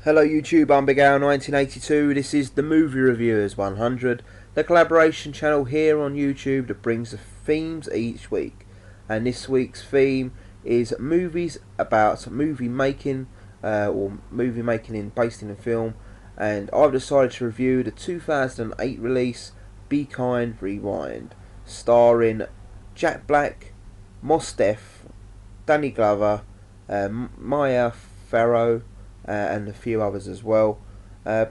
Hello YouTube, I'm Big Al 1982. This is the Movie Reviewers 100, the collaboration channel here on YouTube that brings the themes each week. And this week's theme is movies about movie making, or movie making based in a film. And I've decided to review the 2008 release Be Kind, Rewind, starring Jack Black, Mos Def, Danny Glover, Maya Farrow, and a few others as well.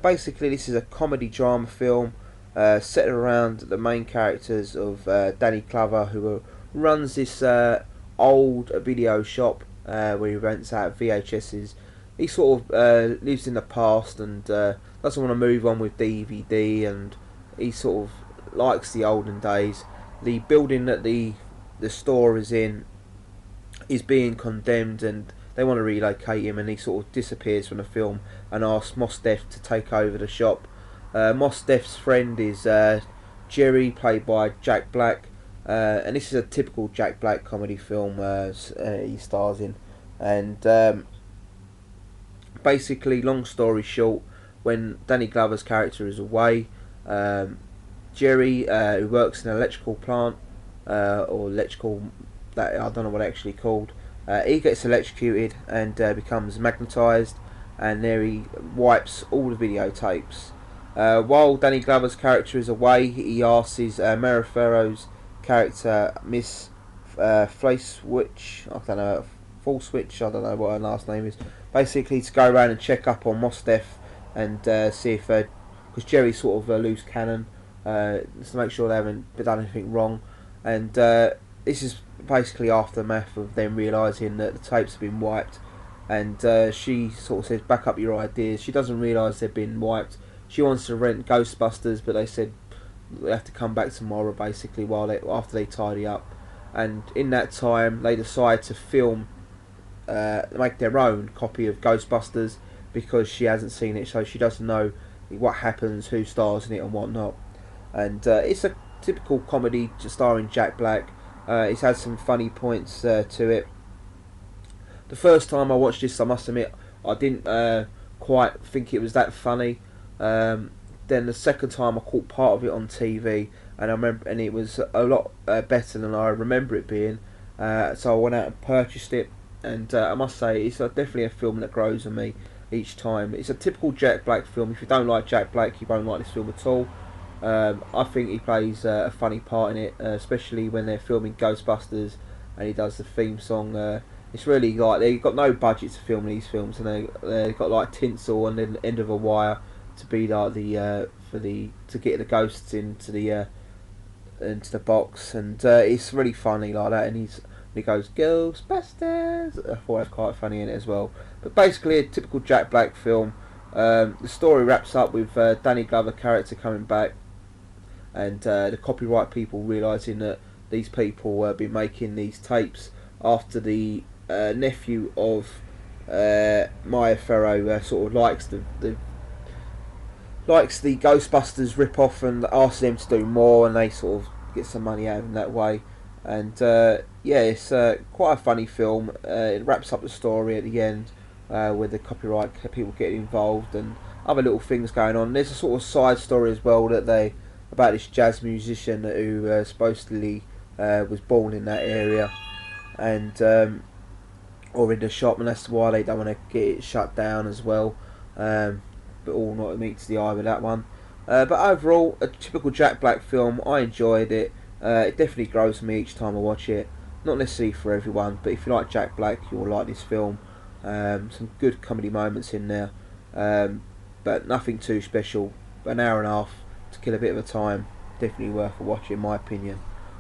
Basically, this is a comedy drama film set around the main characters of Danny Glover, who runs this old video shop where he rents out VHSs. He sort of lives in the past and doesn't want to move on with DVD, and he sort of likes the olden days. The building that the store is in is being condemned, and they want to relocate him, and he sort of disappears from the film and asks Mos Def to take over the shop. Mos Def's friend is Jerry, played by Jack Black, and this is a typical Jack Black comedy film he stars in. And basically, long story short, when Danny Glover's character is away, Jerry, who works in an electrical plant, or electrical, that I don't know what it's actually called, he gets electrocuted and becomes magnetised, and there he wipes all the videotapes. While Danny Glover's character is away, he asks his Mara Farrow's character, Miss Flacewitch, I don't know, Full Switch, I don't know what her last name is, basically to go around and check up on Mos Def and see if, because Jerry's sort of a loose cannon, just to make sure they haven't done anything wrong. And this is basically aftermath of them realising that the tapes have been wiped, and she sort of says, back up your ideas. She doesn't realise they've been wiped. She wants to rent Ghostbusters, but they said they have to come back tomorrow, basically, after they tidy up. And in that time they decide to film, make their own copy of Ghostbusters, because she hasn't seen it, so she doesn't know what happens, who stars in it and whatnot. And it's a typical comedy starring Jack Black. It's had some funny points to it. The first time I watched this, I must admit, I didn't quite think it was that funny. Then the second time I caught part of it on TV, and I remember, and it was a lot better than I remember it being. So I went out and purchased it, and I must say it's definitely a film that grows on me each time. It's a typical Jack Black film. If you don't like Jack Black, you won't like this film at all. I think he plays a funny part in it, especially when they're filming Ghostbusters and he does the theme song. It's really like they've got no budget to film these films, and they've got like tinsel and then the end of a wire to be like to get the ghosts into the box, and it's really funny like that. And he goes Ghostbusters. I thought that was quite funny in it as well. But basically, a typical Jack Black film. The story wraps up with Danny Glover character coming back, and the copyright people realising that these people have been making these tapes after the nephew of Maya Farrow sort of likes the Ghostbusters rip-off and asks them to do more, and they sort of get some money out of them that way. And yeah, it's quite a funny film. It wraps up the story at the end with the copyright people getting involved and other little things going on. There's a sort of side story as well about this jazz musician who supposedly was born in that area, and or in the shop, and that's why they don't want to get it shut down as well. But all not meets the eye with that one. But overall, a typical Jack Black film. I enjoyed it. It definitely grows on me each time I watch it. Not necessarily for everyone, but if you like Jack Black, you will like this film. Some good comedy moments in there, but nothing too special. An hour and a half to kill a bit of a time. Definitely worth a watch in my opinion.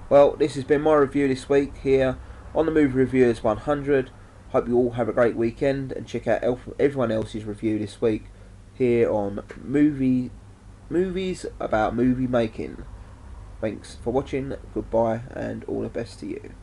Well, this has been my review this week here on the Movie Reviewers 100. Hope you all have a great weekend, and check out everyone else's review this week here on movies about movie making. Thanks for watching, goodbye, and all the best to you.